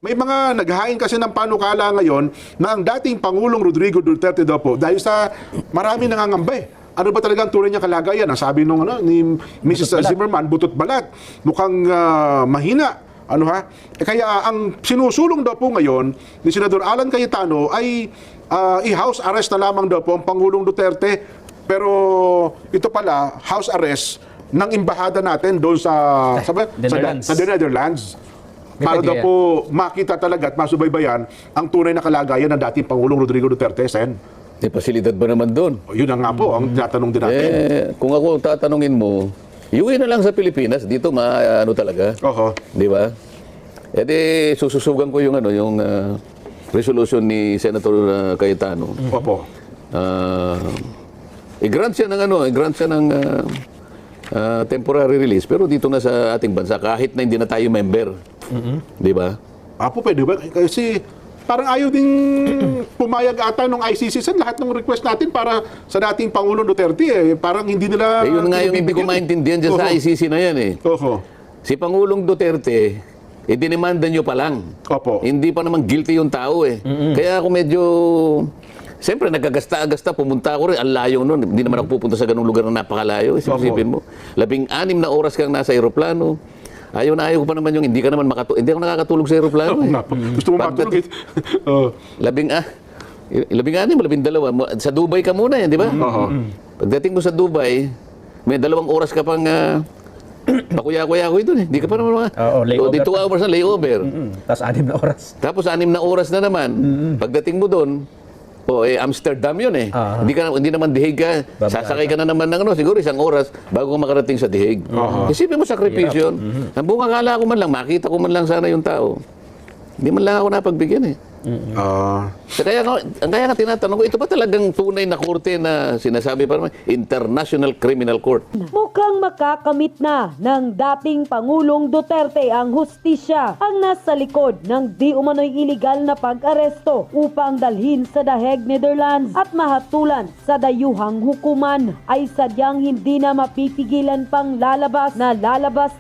May mga naghain kasi ng panukala ngayon na ang dating Pangulong Rodrigo Duterte daw po, dahil sa marami nangangamba eh. Ano ba talaga ang tunay niya kalagayan? Ang sabi nung ni Mrs. Zimmerman, butot balat, mukhang mahina. Ano ha? Kaya ang sinusulong daw po ngayon ni Senador Alan Cayetano ay i-house arrest na lamang daw po ang Pangulong Duterte. Pero ito pala, house arrest ng embahada natin doon sa The Netherlands. Para daw po makita talaga at masubaybayan ang tunay na kalagayan ng dating Pangulong Rodrigo Duterte, Sen. May pasilidad ba naman doon? Yun na nga po, ang tinatanong din natin. Kung ako tatanungin mo, iuwi na lang sa Pilipinas, dito ano talaga. Oho. Di ba? E di, sususugan ko yung resolution ni Senator Cayetano. Opo. I-grant siya ng temporary release, pero dito na sa ating bansa, kahit na hindi na tayo member. Di ba? Apo, pwede ba? Kasi parang ayaw ding pumayag ata ng ICC sa lahat ng request natin para sa dating Pangulong Duterte. Parang hindi nila... yun nga yung hindi ko maintindihan dyan sa ICC na yan eh. Oho. Si Pangulong Duterte, dinimanda nyo pa lang. Opo. Hindi pa naman guilty yung tao eh. Kaya ako medyo... Siyempre, nagkagasta-agasta, pumunta ako rin. Ang layo nun. Hindi naman ako pupunta sa ganung lugar na napakalayo. Isipin mo. 16 na oras kang nasa aeroplano. Ayaw ko pa naman yung hindi ka naman hindi ako nakakatulog sa aeroplano. Gusto mo matulog eh. 12. Sa Dubai ka muna yan, di ba? Pagdating mo sa Dubai, may 2 oras ka pang pakuya-kuya ko ito eh. Hindi ka pa naman layover. 2 hours na layover. Tapos 6 na oras. Tapos 6 na oras na naman. Pagdating mo doon, Amsterdam yun eh. Hindi naman dihig ka. Sasakay ka na naman ng siguro 1 oras bago ka makarating sa dihig. Isipin mo sakripisyo. Ang buong akala ko man lang, makita ko man lang sana yung tao. Hindi man lang ako napagbigyan eh. Kaya nga tinatanong ko, ito ba talagang tunay na korte na sinasabi pa naman, International Criminal Court? Mukhang makakamit na ng dating Pangulong Duterte ang hustisya ang nasa likod ng di umano'y iligal na pag-aresto upang dalhin sa The Hague, Netherlands at mahatulan sa dayuhang hukuman ay sadyang hindi na mapipigilan pang lalabas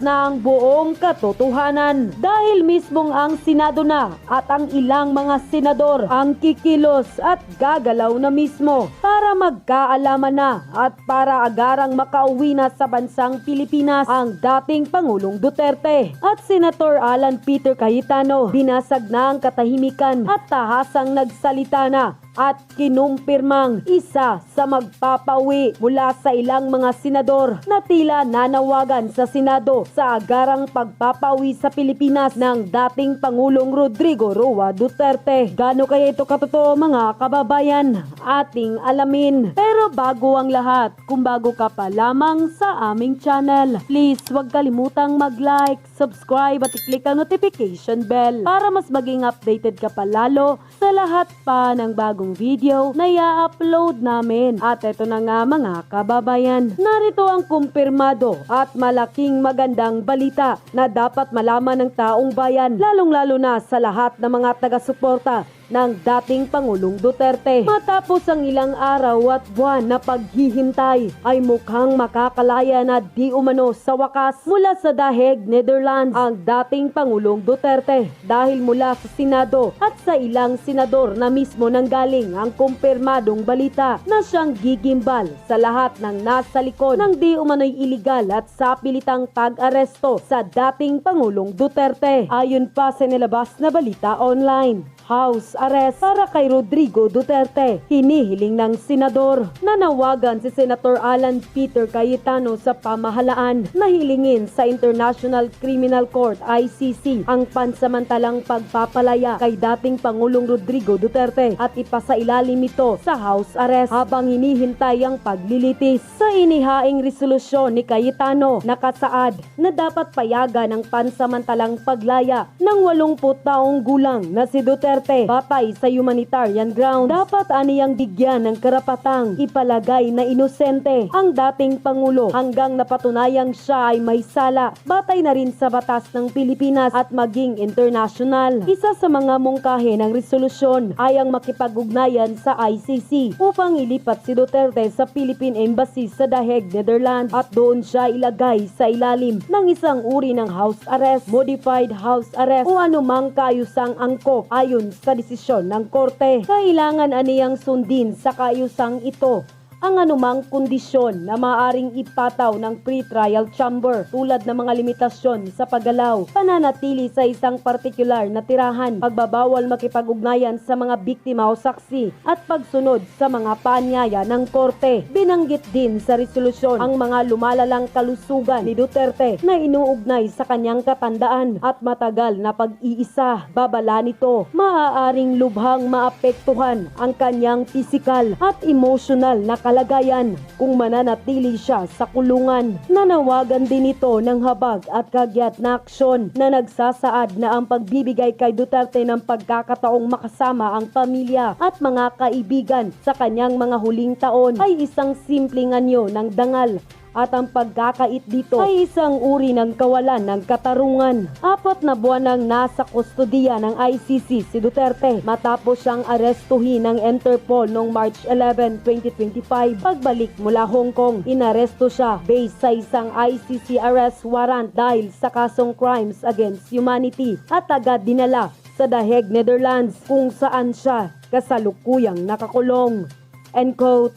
na ang buong katotohanan. Dahil mismong ang Senado na at ang ilang mga senador ang kikilos at gagalaw na mismo para magkaalaman na at para agarang makauwi na sa bansang Pilipinas ang dating Pangulong Duterte. At Senator Alan Peter Cayetano binasag na ang katahimikan at tahasang nagsalita na at kinumpirmang isa sa magpapawi mula sa ilang mga senador na tila nanawagan sa Senado sa agarang pagpapawi sa Pilipinas ng dating Pangulong Rodrigo Roa Duterte. Gaano kaya ito katotoo mga kababayan? Ating alamin. Pero bago ang lahat, kung bago ka pa lamang sa aming channel, please huwag kalimutang mag-like, subscribe at i-click ang notification bell para mas maging updated ka pa lalo sa lahat pa ng bagong video na i-upload namin. At ito na nga mga kababayan, narito ang kumpirmado at malaking magandang balita na dapat malaman ng taong bayan, lalong-lalo na sa lahat ng mga taga-suporta ng dating Pangulong Duterte. Matapos ang ilang araw at buwan na paghihintay ay mukhang makakalaya na di umano sa wakas mula sa The Hague, Netherlands ang dating Pangulong Duterte dahil mula sa Senado at sa ilang senador na mismo nanggaling ang kumpirmadong balita na siyang gigimbal sa lahat ng nasa likod ng di umano'y iligal at sapilitang pag-aresto sa dating Pangulong Duterte. Ayon pa sa nilabas na balita online, house arrest para kay Rodrigo Duterte. Hinihiling ng senador. Nanawagan si Senator Alan Peter Cayetano sa pamahalaan na hilingin sa International Criminal Court ICC ang pansamantalang pagpapalaya kay dating Pangulong Rodrigo Duterte at ipasailalim ito sa house arrest habang hinihintay ang paglilitis. Sa inihaing resolusyon ni Cayetano, nakasaad na dapat payagan ang pansamantalang paglaya ng 80 taong gulang na si Duterte Duterte batay sa humanitarian ground. Dapat aniyang bigyan ng karapatang ipalagay na inosente ang dating Pangulo hanggang napatunayang siya ay may sala batay na rin sa batas ng Pilipinas at maging international. Isa sa mga mungkahi ng resolusyon ay ang makipag-ugnayan sa ICC upang ilipat si Duterte sa Philippine Embassy sa The Hague, Netherlands at doon siya ilagay sa ilalim ng isang uri ng house arrest, modified house arrest o anumang kaayusang angkop ayon sa desisyon ng korte. Kailangan aniyang sundin sa kaayusang ito ang anumang kondisyon na maaring ipataw ng pre-trial chamber tulad ng mga limitasyon sa paggalaw, pananatili sa isang partikular na tirahan, pagbabawal makipag-ugnayan sa mga biktima o saksi at pagsunod sa mga paanyaya ng korte. Binanggit din sa resolusyon ang mga lumalalang kalusugan ni Duterte na inuugnay sa kanyang katandaan at matagal na pag-iisa. Babala nito, maaaring lubhang maapektuhan ang kanyang pisikal at emosyonal na kalagayan kung mananatili siya sa kulungan. Nanawagan din ito ng habag at kagyat na aksyon na nagsasaad na ang pagbibigay kay Duterte ng pagkakataong makasama ang pamilya at mga kaibigan sa kanyang mga huling taon ay isang simpleng anyo ng dangal. At ang pagkakait dito ay isang uri ng kawalan ng katarungan. 4 na buwan nang nasa kustodiya ng ICC si Duterte matapos siyang arestuhin ng Interpol noong March 11, 2025. Pagbalik mula Hong Kong, inaresto siya based sa isang ICC arrest warrant dahil sa kasong crimes against humanity at agad dinala sa The Hague, Netherlands kung saan siya kasalukuyang nakakulong. End quote.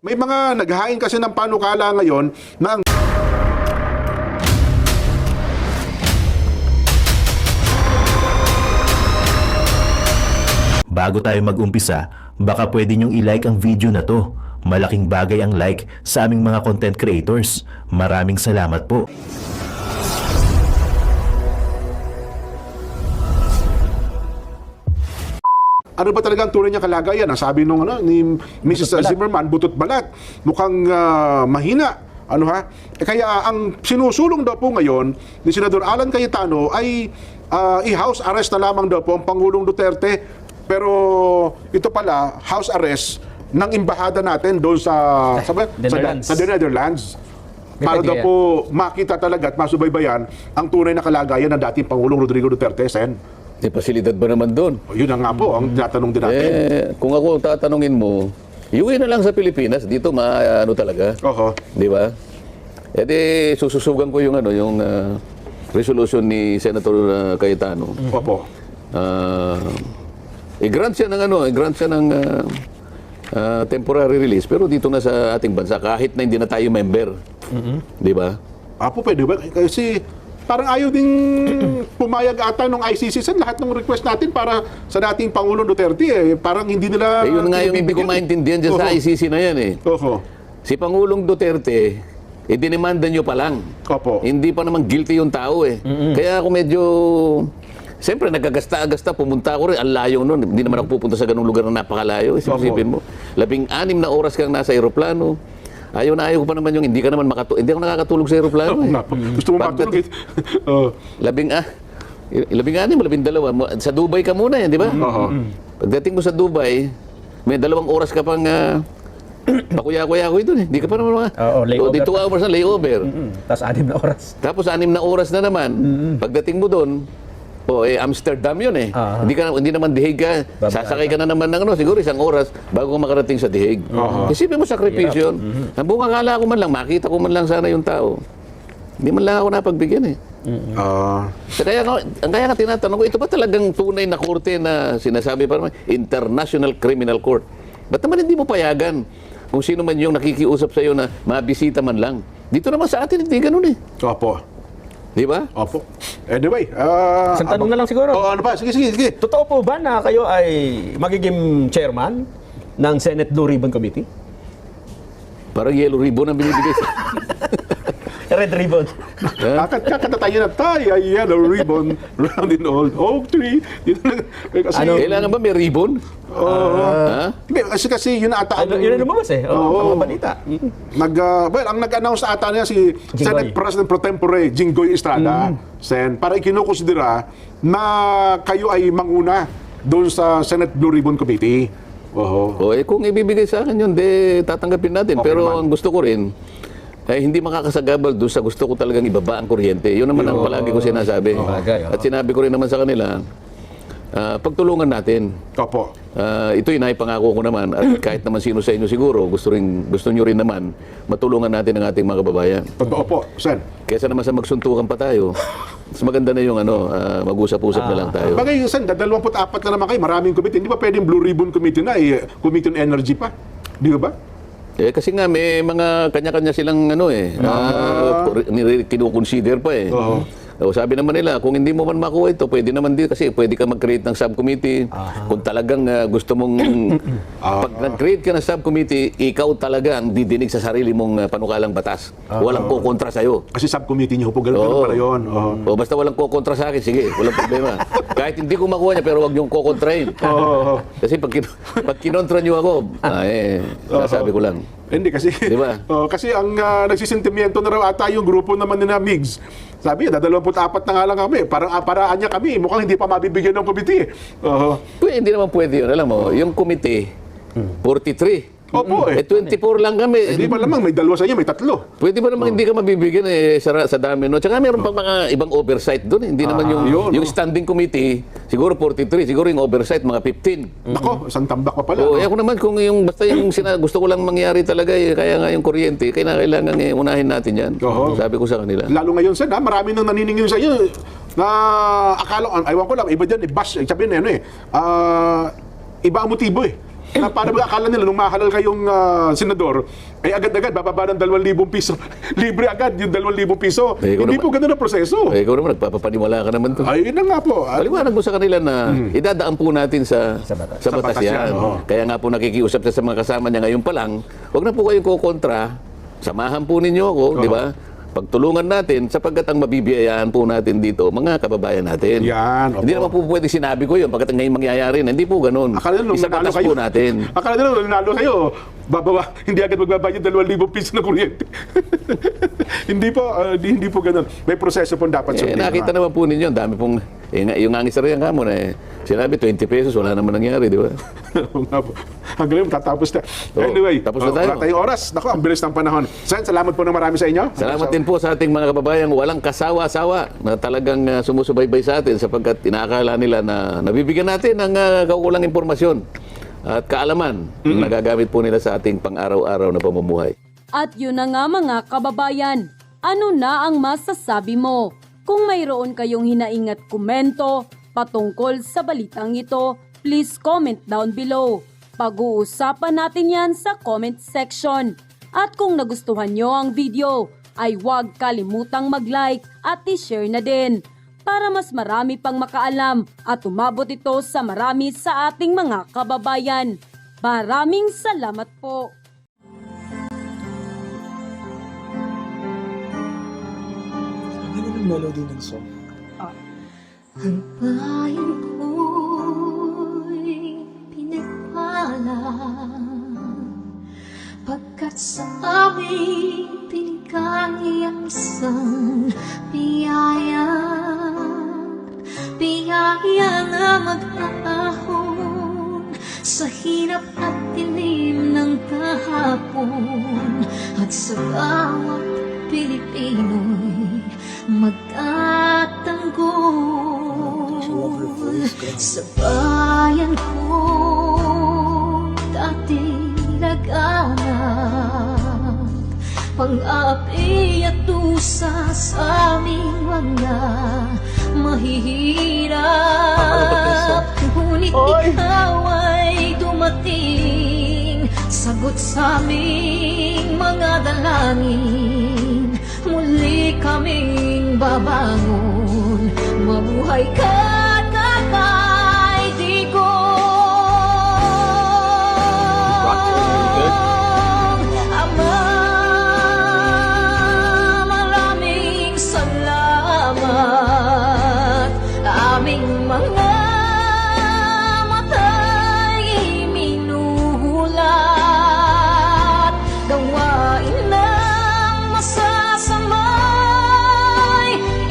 May mga naghain kasi ng panukala ngayon na ang Bago tayo mag-umpisa, baka pwede nyong i-like ang video na to. Malaking bagay ang like sa aming mga content creators. Maraming salamat po. ano ba talaga ang tunay niya kalagayan? Ang sabi nung ni Mrs. Zimmerman, butot balat. Mukhang mahina. Ano ha? Kaya ang sinusulong daw po ngayon ni Senador Alan Cayetano ay i-house arrest na lamang daw po ang Pangulong Duterte. Pero ito pala, house arrest ng embahada natin doon sa The Netherlands. Para daw po makita talaga at masubaybayan ang tunay na kalagayan ng dating Pangulong Rodrigo Duterte, Sen. May pasilidad ba naman doon? Yun na nga po ang tinatanong din natin. Kung ako tatanungin mo, iuwi na lang sa Pilipinas, dito maano talaga. Oho. Di ba? E di sususugan ko yung resolution ni Senator Cayetano. Opo. I-grant siya ng temporary release pero dito na sa ating bansa kahit na hindi na tayo member. Di ba? Apo, pwede ba? Kasi parang ayaw ding pumayag ata ng ICC sa lahat ng request natin para sa dating Pangulong Duterte. Parang hindi nila... Yun nga yung hindi ko maintindihan dyan sa ICC na yan eh. Oho. Si Pangulong Duterte, dinemanda nyo pa lang. Opo. Hindi pa naman guilty yung tao eh. Kaya ako medyo... Siyempre, nagkagasta-agasta, pumunta ako rin. Ang layo nun. Hindi naman ako pupunta sa ganung lugar na napakalayo. Isipin mo. 16 na oras kang nasa aeroplano. Ayaw ko pa naman yung hindi ka naman hindi ako nakakatulog sa aeroplano. Gusto mo matulog? 12, 12. Sa Dubai ka muna yan, di ba? Pagdating mo sa Dubai, may 2 oras ka pang pakuya-kuya-kuya doon eh. Hindi ka pa naman layover. 2 hours na layover. Tapos 6 na oras. Tapos 6 na oras na naman. Pagdating mo doon, Amsterdam yun eh. Hindi naman The Hague ka. Sasakay ka na naman ng siguro 1 oras bago ka makarating sa The Hague. Isipin mo sakripisyo. Ang buong akala ko man lang, makita ko man lang sana yung tao. Hindi man lang ako napagbigyan eh. Kaya nga tinatanong ko, ito ba talagang tunay na korte na sinasabi pa naman, International Criminal Court? Ba't naman hindi mo payagan kung sino man yung nakikiusap sa iyo na mabisita man lang? Dito naman sa atin, hindi ganun eh. Opo. Di ba? Opo. Anyway. Isang tanong na lang siguro. Ano pa? Sige. Totoo po ba na kayo ay magiging chairman ng Senate Blue Ribbon Committee? Parang yellow ribbon ang binibigay sa... Red ribbon. Kakanta tayo na tayo, ay yellow ribbon, round in old oak tree. Dito na, kasi, Kailangan ba may ribbon? Ha? hindi, kasi yun ata. Yun ang lumabas eh. Oo. Ang balita. Well, ang nag-announce ata niya si Senate President Pro Tempore Jinggoy Estrada, Sen, para ikinukonsidera na kayo ay manguna doon sa Senate Blue Ribbon Committee. O kung ibibigay sa akin yun, tatanggapin natin. Okay Pero naman. ang gusto ko rin, ay hindi makakasagabal doon sa gusto ko talagang ibaba ang kuryente. Yun naman ang palagi ko sinasabi. Bagay, At sinabi ko rin naman sa kanila, pagtulungan natin. Opo. Ito'y naipangako ko naman at kahit naman sino sa inyo siguro gusto nyo rin naman matulungan natin ang ating mga kababayan. Totoo po, Sen. Kaysa naman sa magsuntukan pa tayo, mas maganda na yung mag-usap-usap na lang tayo. Bagay, Sen, 24 na naman kayo, maraming committee. Hindi ba pwedeng Blue Ribbon Committee na, Committee on Energy pa? Di ba? Kasi nga may mga kanya-kanya silang kinukonsider pa eh. O, sabi naman nila, kung hindi mo man makuha ito, pwede naman din kasi pwede ka mag-create ng subcommittee. Kung talagang gusto mong pag nag-create ka ng subcommittee, ikaw talaga ang didinig sa sarili mong panukalang batas. Walang kukontra sa'yo. Kasi subcommittee niyo po, ganun pala yun. O basta walang kukontra sa akin, sige, walang problema. Kahit hindi ko makuha niya, pero wag niyong kukontrahin. Kasi pag kinontra niyo ako, sasabi ko lang. Hindi kasi, Di ba? kasi ang nagsisentimiento na raw ata yung grupo naman nila Migs. Sabi, 24 na nga lang kami. Paraan niya kami. Mukhang hindi pa mabibigyan ng committee. Hindi naman pwede yun. Alam mo, yung committee, 43. Opo 24 lang kami. Hindi ba lamang, may dalawa sa inyo, may tatlo. Pwede ba naman hindi ka mabibigyan sa dami, no? Tsaka meron pa mga ibang oversight doon. Hindi naman yung standing committee, siguro 43, siguro yung oversight, mga 15. Nako, isang tambak pa pala. Ako naman, kung basta yung gusto ko lang mangyari talaga, kaya nga yung kuryente, kailangan unahin natin yan. Sabi ko sa kanila. Lalo ngayon, Sen, marami nang naniningil sa iyo na akala, aywan ko lang, iba dyan, bash, sabi na iba ang motibo na para ba akala nila nung mahalal kayong senador, ay agad-agad bababa ng 2,000 piso. Libre agad yung 2,000 piso. Hindi po ganun ang proseso. Ikaw naman, nagpapapaniwala ka naman to. Ay, yun na nga po. Paliwanag mo sa kanila na idadaan po natin sa batas yan. Kaya nga po nakikiusap siya sa mga kasama niya ngayon pa lang, huwag na po kayong kukontra, samahan po ninyo ako, di ba? Pagtulungan natin sapagkat ang mabibiyayaan po natin dito, mga kababayan natin. Yan, Hindi naman po pwede sinabi ko yun pagkat ngayon mangyayari na. Hindi po ganun. Akala nila Isa batas po natin. Akala nila nanalo kayo, hindi agad magbabayad 2,000 piso na kuryente. hindi po ganun. May proseso po dapat sundin. Nakita naman po ninyo, dami pong, yung angis na rin kamo na sinabi 20 pesos, wala naman nangyari, di ba? Hanggang ngayon, tatapos na. Anyway, tapos na tayo. Wala tayong oras. Naku, ang bilis ng panahon. Sen, salamat po ng marami sa inyo. Salamat din po sa ating mga kababayang walang kasawa-sawa na talagang sumusubaybay sa atin sapagkat inaakala nila na nabibigyan natin ng kaukulang impormasyon at kaalaman na nagagamit po nila sa ating pang-araw-araw na pamumuhay. At yun na nga mga kababayan, ano na ang masasabi mo? Kung mayroon kayong hinaing at komento patungkol sa balitang ito, please comment down below. Pag-uusapan natin yan sa comment section. At kung nagustuhan nyo ang video, ay huwag kalimutang mag-like at i-share na din para mas marami pang makaalam at umabot ito sa marami sa ating mga kababayan. Maraming salamat po! Ang ganda ng melody ng song. Ang bayan ko'y pinagpala pagkat sa aming pinigay ang isang biyaya na mag-aahon sa hirap at dilim ng kahapon at sa bawat Pilipino'y magtatanggol sa bayan ko dati laganap pang-api at dusa sa aming mga mahihirap ngunit ikaw ay dumating sagot sa aming mga dalangin muli kaming babangon mabuhay ka Tatay Digong Ama aming mga mata'y minuhulat. Gawain ng masasamay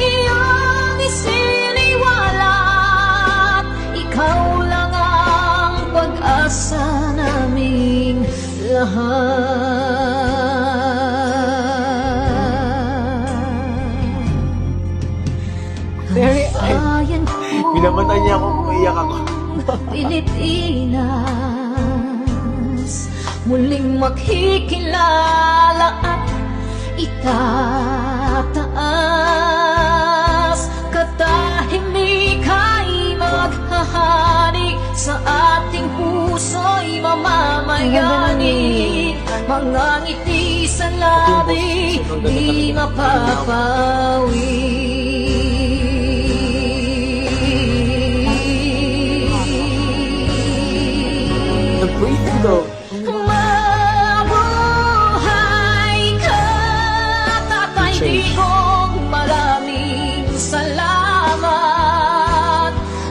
iyong isiniwalat. Ikaw lang ang pag-asa naming lahat. Very Ayan ko Pinamatan niya ako kung iyak ako. Pilipinas, muling makikilala at itataas. Katahimik ay maghahari sa ating puso'y mamamayani. Mga ngiti sa labi, di mapapawi. Nag-breathing daw. Mabuhay ka, Tatay Digong, maraming salamat.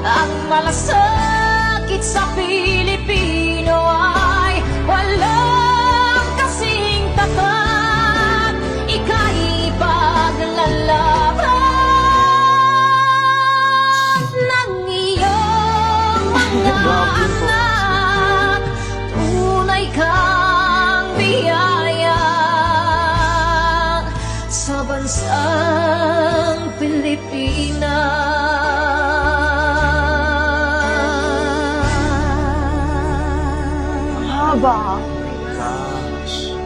Ang malasakit sa Pilipino ay walang kasing tapat. Ika'y paglalaban ng iyong mga anak. Tunay kang biyaya sa bansang Pilipinas. Haba. Gosh.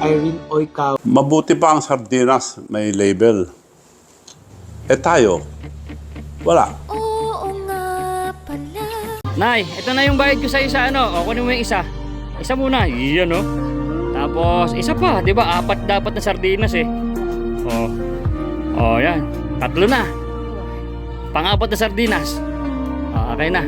Irene Oikaw. Mabuti pa ang sardinas, may label. Eh tayo, wala. Nay, ito na yung bayad ko sa isa, ano? O, kunin mo yung isa. Isa muna, iyan, oh. Tapos, isa pa, di ba? 4 dapat na sardinas, eh. Yan. 3 na. Pang-4 na sardinas. Okay na.